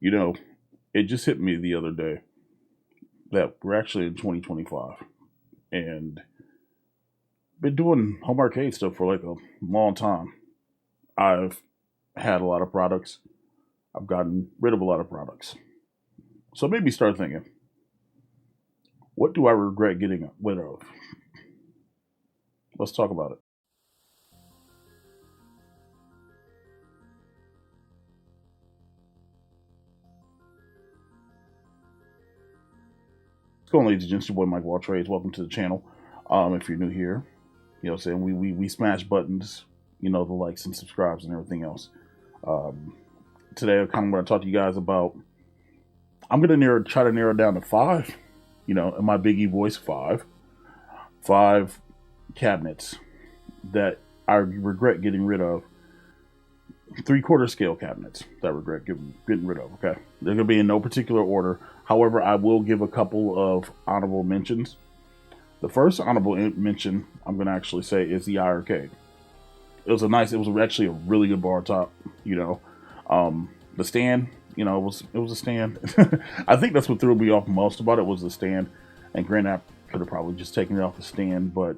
You know, it just hit me the other day that we're actually in 2025 and been doing home arcade stuff for like a long time. I've had a lot of products. I've gotten rid of a lot of products. So it made me start thinking, what do I regret getting rid of? Let's talk about it. What's going on, ladies and gents? Your boy MikeOfAllTrades. Welcome to the channel. If you're new here, you know what I'm saying? We smash buttons, the likes and subscribes and everything else. Um, Today I'm kind of going to talk to you guys about, I'm going to try to narrow it down to five, in my Big E voice, five cabinets that I regret getting rid of. Three-quarter scale cabinets that I regret getting rid of. Okay, they're gonna be in no particular order. However, I will give a couple of honorable mentions. The first honorable mention I'm gonna actually say is the iiRcade. It was actually a really good bar top. The stand. It was a stand. I think that's what threw me off most about it was the stand. And granted, I could have probably just taken it off the stand, but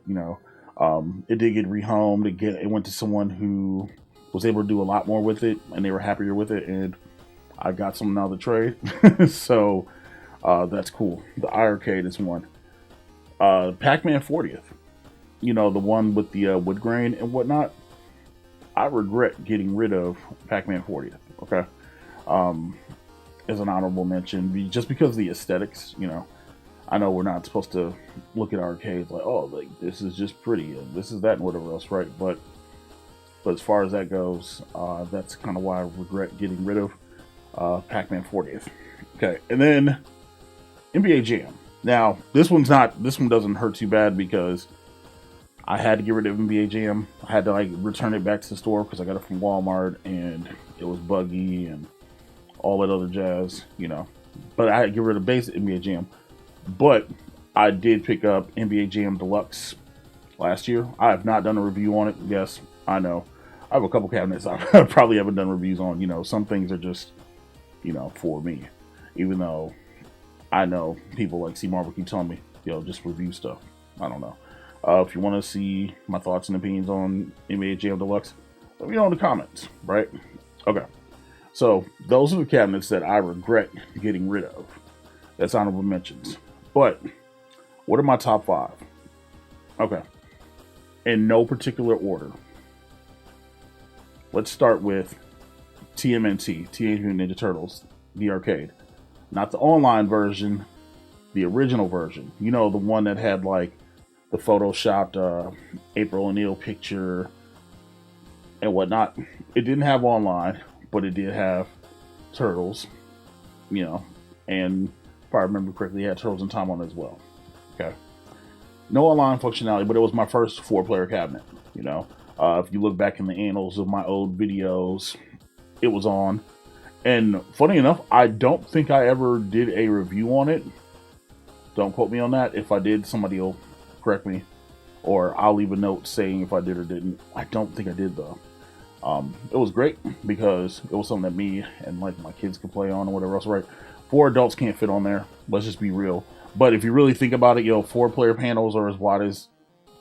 it did get rehomed. It went to someone who was able to do a lot more with it, and they were happier with it, and I got something out of the trade. So that's cool. The iiRcade is one. Pac-Man 40th, the one with the wood grain and whatnot. I regret getting rid of Pac-Man 40th. Okay, as an honorable mention, just because of the aesthetics. I know we're not supposed to look at arcades like, oh, like this is just pretty and this is that and whatever else, right? But as far as that goes, that's kind of why I regret getting rid of Pac-Man 40th. Okay, and then NBA Jam. Now, this one doesn't hurt too bad because I had to get rid of NBA Jam. I had to return it back to the store because I got it from Walmart and it was buggy and all that other jazz. But I had to get rid of basic NBA Jam. But I did pick up NBA Jam Deluxe last year. I have not done a review on it. Yes, I know. I have a couple cabinets I probably haven't done reviews on. Some things are just, for me. Even though I know people like C Marvel keep telling me, just review stuff. I don't know. If you want to see my thoughts and opinions on NBA Jam Deluxe, let me know in the comments, right? Okay. So those are the cabinets that I regret getting rid of. That's honorable mentions. But what are my top five? Okay. In no particular order. Let's start with TMNT, Teenage Mutant Ninja Turtles, the arcade. Not the online version, the original version. The one that had the photoshopped April O'Neil picture and whatnot. It didn't have online, but it did have Turtles, and if I remember correctly, it had Turtles in Time on it as well. Okay. No online functionality, but it was my first four-player cabinet. If you look back in the annals of my old videos, it was on. And funny enough, I don't think I ever did a review on it. Don't quote me on that. If I did, somebody will correct me, or I'll leave a note saying if I did or didn't. I don't think I did though. It was great because it was something that me and my kids could play on or whatever else. Right? 4 adults can't fit on there. Let's just be real. But if you really think about it, 4-player panels are as wide as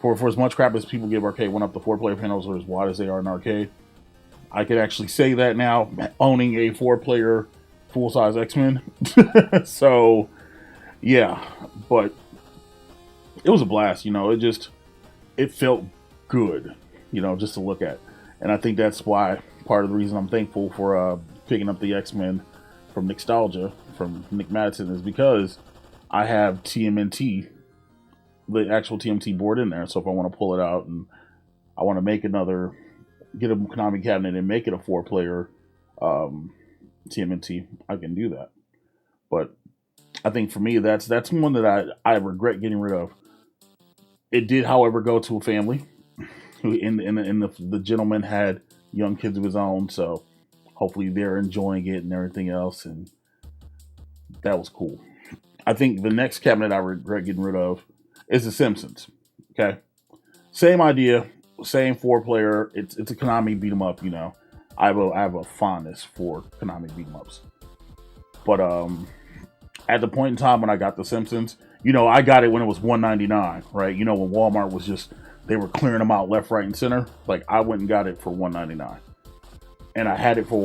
for as much crap as people give arcade one up. The 4-player panels are as wide as they are in arcade. I could actually say that now, owning a 4-player full-size X-Men. So, yeah, but it was a blast. It felt good, just to look at. And I think that's why part of the reason I'm thankful for picking up the X-Men from Nostalgia, from Nick Madison, is because I have TMNT, the actual TMT board in there. So if I want to pull it out and I want to make get a Konami cabinet and make it a 4-player TMNT, I can do that. But I think for me, that's one that I regret getting rid of. It did, however, go to a family who the gentleman had young kids of his own, so hopefully they're enjoying it and everything else, and that was cool. I think the next cabinet I regret getting rid of is the Simpsons. Okay, same idea, same 4-player. It's a Konami beat 'em up. I have a fondness for Konami beat 'em ups. But at the point in time when I got the Simpsons, you know, I got it when it was $1.99, right? You know, when Walmart was just, they were clearing them out left, right, and center. Like, I went and got it for $1.99, and I had it for a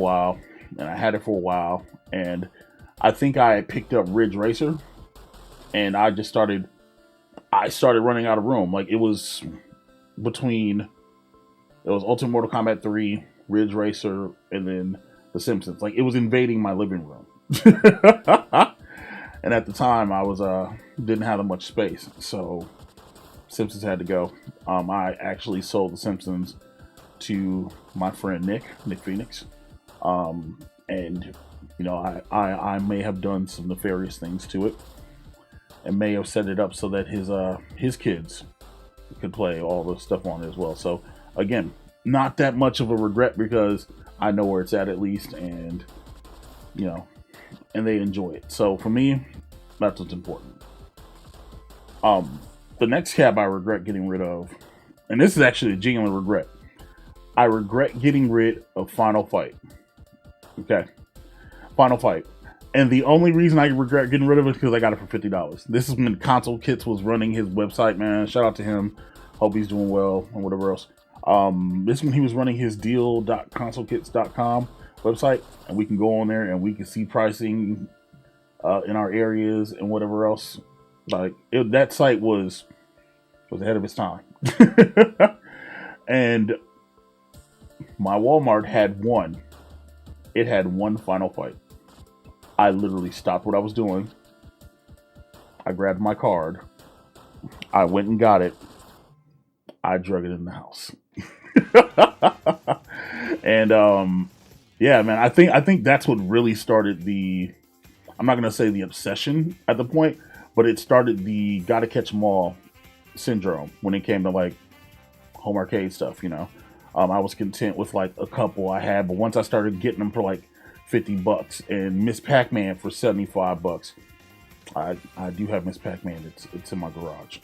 while, and I think I had picked up Ridge Racer, and I started running out of room. Like, it was Ultimate Mortal Kombat 3, Ridge Racer, and then The Simpsons. Like, it was invading my living room. And at the time, I was didn't have that much space, so Simpsons had to go. I actually sold The Simpsons to my friend Nick Phoenix, and you know, I may have done some nefarious things to it, and may have set it up so that his kids could play all the stuff on it as well. So again, not that much of a regret because I know where it's at least, and you know, and they enjoy it. So for me, that's what's important. The next cab I regret getting rid of, and this is actually a genuine regret. I regret getting rid of Final Fight. Okay, Final Fight. And the only reason I regret getting rid of it is because I got it for $50. This is when Console Kits was running his website, man. Shout out to him. Hope he's doing well and whatever else. This is when he was running his deal.consolekits.com website, and we can go on there and we can see pricing in our areas and whatever else. Like, that site was ahead of its time. And my Walmart had one. It had one Final Fight. I literally stopped what I was doing. I grabbed my card. I went and got it. I drug it in the house. And yeah, man, I think that's what really started the, I'm not gonna say the obsession at the point, but it started the gotta catch 'em all syndrome when it came to like home arcade stuff, you know. I was content with like a couple I had, but once I started getting them for like $50 and Miss Pac-Man for $75, I do have Miss Pac-Man. It's in my garage.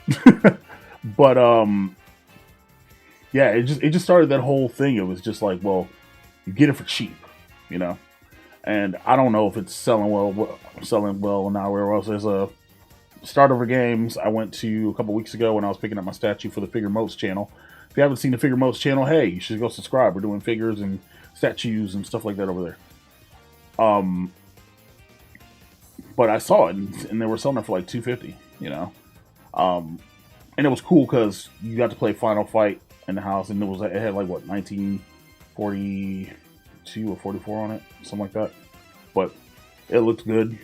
But yeah, it just started that whole thing. It was just like, well, you get it for cheap, you know. And I don't know if it's selling well now. Where else? There's a Startover Games I went to a couple weeks ago when I was picking up my statue for the Figure Motes channel. If you haven't seen the Figure Motes channel, hey, you should go subscribe. We're doing figures and statues and stuff like that over there. But I saw it, and they were selling it for like $250, you know. And it was cool because you got to play Final Fight in the house, and it had like what, 1942 or 44 on it, something like that. But it looked good,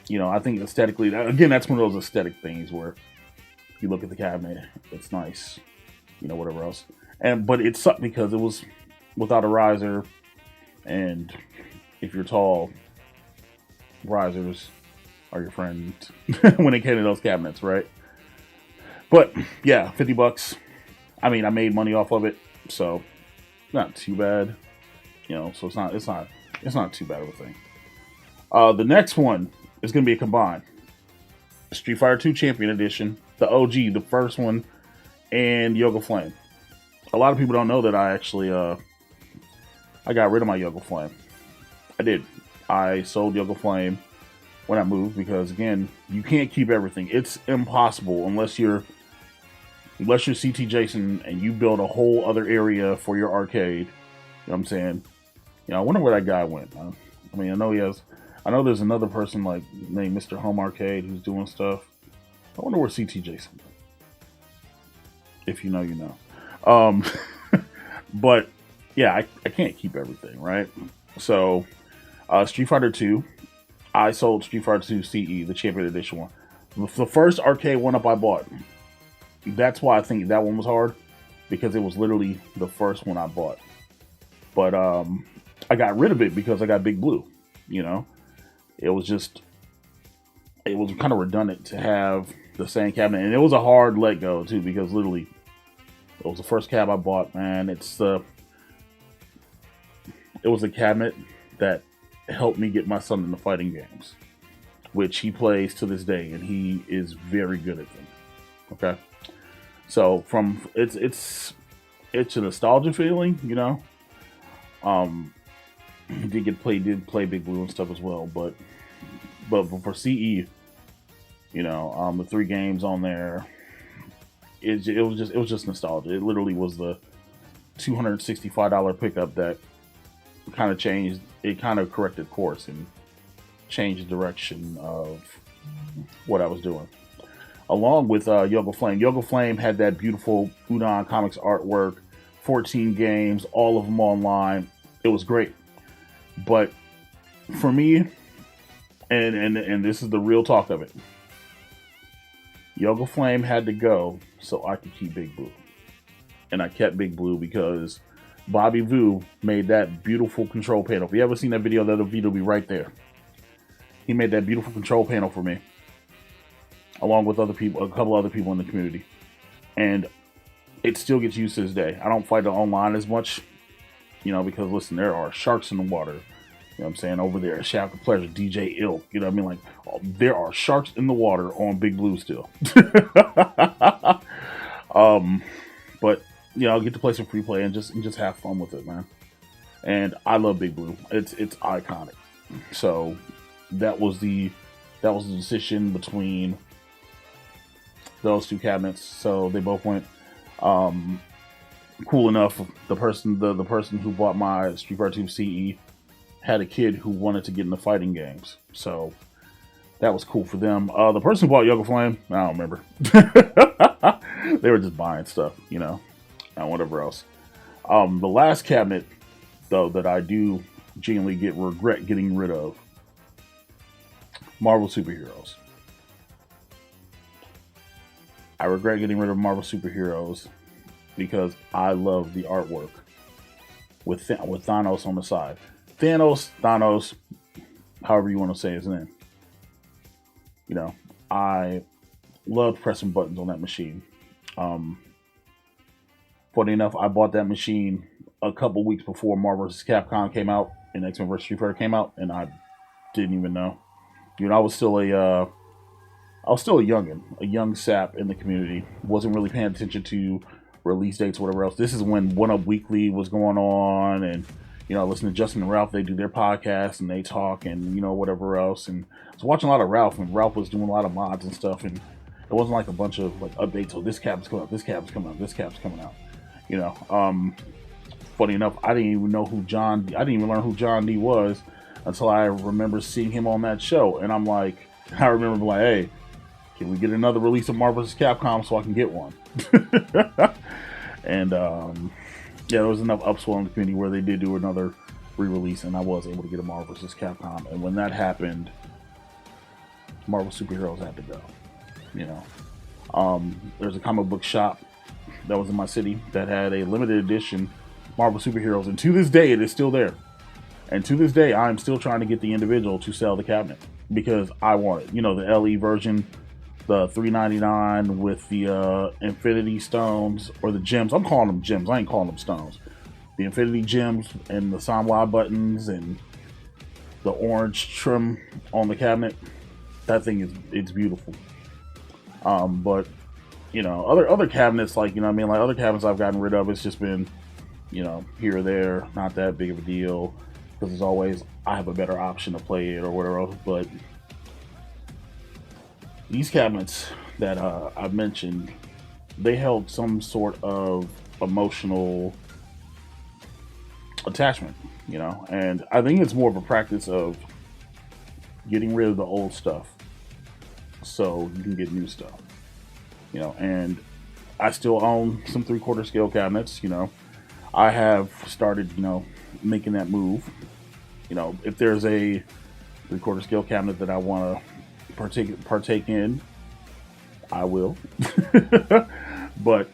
you know. I think aesthetically, again, that's one of those aesthetic things where you look at the cabinet, it's nice, you know, whatever else. But it sucked because it was without a riser, and if you're tall, risers are your friend when it came to those cabinets, right? But yeah, $50. I mean, I made money off of it, so not too bad, you know. So it's not too bad of a thing. The next one is going to be a combined Street Fighter 2 Champion Edition, the OG, the first one, and Yoga Flame. A lot of people don't know that I actually I got rid of my Yoga Flame. I did. I sold Yoga Flame when I moved because, again, you can't keep everything. It's impossible unless you're CT Jason and you build a whole other area for your arcade. You know what I'm saying? You know, I wonder where that guy went. I mean, I know there's another person like named Mr. Home Arcade who's doing stuff. I wonder where CT Jason went. If you know, you know. But yeah, I can't keep everything, right? So Street Fighter 2, I sold Street Fighter 2 CE, the Champion Edition one. The first arcade one-up I bought. That's why I think that one was hard, because it was literally the first one I bought. But I got rid of it because I got Big Blue, you know. It was kind of redundant to have the same cabinet, and it was a hard let go too, because literally it was the first cab I bought, man. It was a cabinet that helped me get my son into fighting games, which he plays to this day, and he is very good at them. Okay, so it's a nostalgia feeling, you know. He did play Big Blue and stuff as well, but But for CE, the 3 games on there, it was just nostalgia. It literally was the $265 pickup that kind of changed. It kind of corrected course and changed the direction of what I was doing. Along with Yoga Flame. Yoga Flame had that beautiful Udon Comics artwork, 14 games, all of them online. It was great. But for me, and this is the real talk of it, Yoga Flame had to go so I could keep Big Blue. And I kept Big Blue because Bobby Vu made that beautiful control panel. If you ever seen that video, that video will be right there. He made that beautiful control panel for me, along with other people, a couple other people in the community. And it still gets used to this day. I don't fight it online as much, because listen, there are sharks in the water. You know what I'm saying? Over there, Shaft of Pleasure, DJ Ilk. You know what I mean? Like, there are sharks in the water on Big Blue still. But, I'll get to play some free play and just have fun with it, man. And I love Big Blue. It's iconic. So that was the decision between those 2 cabinets. So they both went. Cool enough, the person who bought my Street Fighter 2 CE had a kid who wanted to get into fighting games, so that was cool for them. The person who bought Yoga Flame, I don't remember. They were just buying stuff, and whatever else. The last cabinet, though, that I do genuinely regret getting rid of, Marvel Superheroes. I regret getting rid of Marvel Superheroes because I love the artwork with Thanos on the side. Thanos, however you want to say his name. I loved pressing buttons on that machine. Funny enough, I bought that machine a couple weeks before Marvel vs. Capcom came out and X-Men vs. Street Fighter came out, and I didn't even know. I was still a youngin', a young sap in the community. Wasn't really paying attention to release dates, whatever else. This is when One Up Weekly was going on, and listen to Justin and Ralph. They do their podcast and they talk, and whatever else. And I was watching a lot of Ralph, and Ralph was doing a lot of mods and stuff. And it wasn't like a bunch of like updates. Oh, this cab's coming out. This cab's coming out. This cab's coming out. Funny enough, I didn't even learn who John D was until I remember seeing him on that show. And I'm like, I remember being like, hey, can we get another release of Marvel vs. Capcom so I can get one? And there was enough upswell in the community where they did do another re-release, and I was able to get a Marvel vs. Capcom. And when that happened, Marvel Superheroes had to go. There's a comic book shop that was in my city that had a limited edition Marvel Superheroes, and to this day it is still there. And to this day, I'm still trying to get the individual to sell the cabinet because I want it. The LE version, the $3.99 with the Infinity Stones, or the gems. I'm calling them gems. I ain't calling them stones. The Infinity Gems and the Sanwa buttons and the orange trim on the cabinet. That thing it's beautiful. But other cabinets, like other cabinets I've gotten rid of, it's just been here or there, not that big of a deal, because as always I have a better option to play it or whatever else. But these cabinets that I've mentioned, they held some sort of emotional attachment, and I think it's more of a practice of getting rid of the old stuff so you can get new stuff, and I still own some 3/4 scale cabinets. I have started, making that move. If there's a 3/4 scale cabinet that I want to partake in, I will. But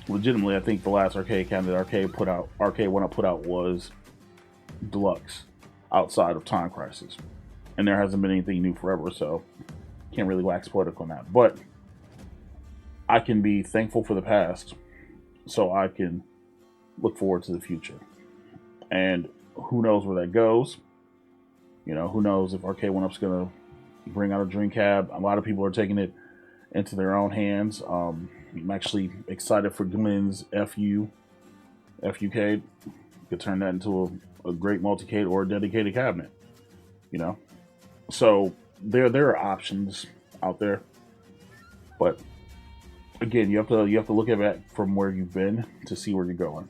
legitimately, I think the last arcade cabinet Arcade One Up put out was deluxe, outside of Time Crisis, and there hasn't been anything new forever, so can't really wax poetic on that. But I can be thankful for the past, so I can look forward to the future. And who knows where that goes? Who knows if Arcade One Up's gonna bring out a dream cab. A lot of people are taking it into their own hands. I'm actually excited for Glenn's FUcade. Could turn that into a great multi-cade or a dedicated cabinet. So there are options out there, but again, you have to look at it from where you've been to see where you're going.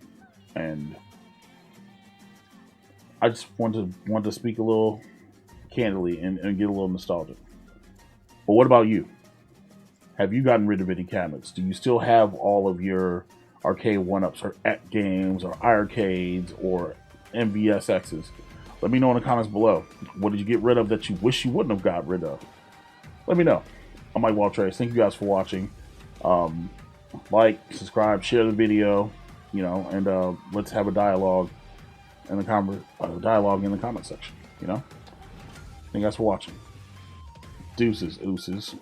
And I just want to speak a little candidly and get a little nostalgic. But what about you? Have you gotten rid of any cabinets? Do you still have all of your arcade one-ups or AtGames or iiRcades or MVSXs? Let me know in the comments below. What did you get rid of that you wish you wouldn't have got rid of? Let me know. I'm MikeOfAllTrades. Thank you guys for watching. Like, subscribe, share the video, you know, and let's have a dialogue in the comment section. You know. Thank you guys for watching. Deuces, ooses.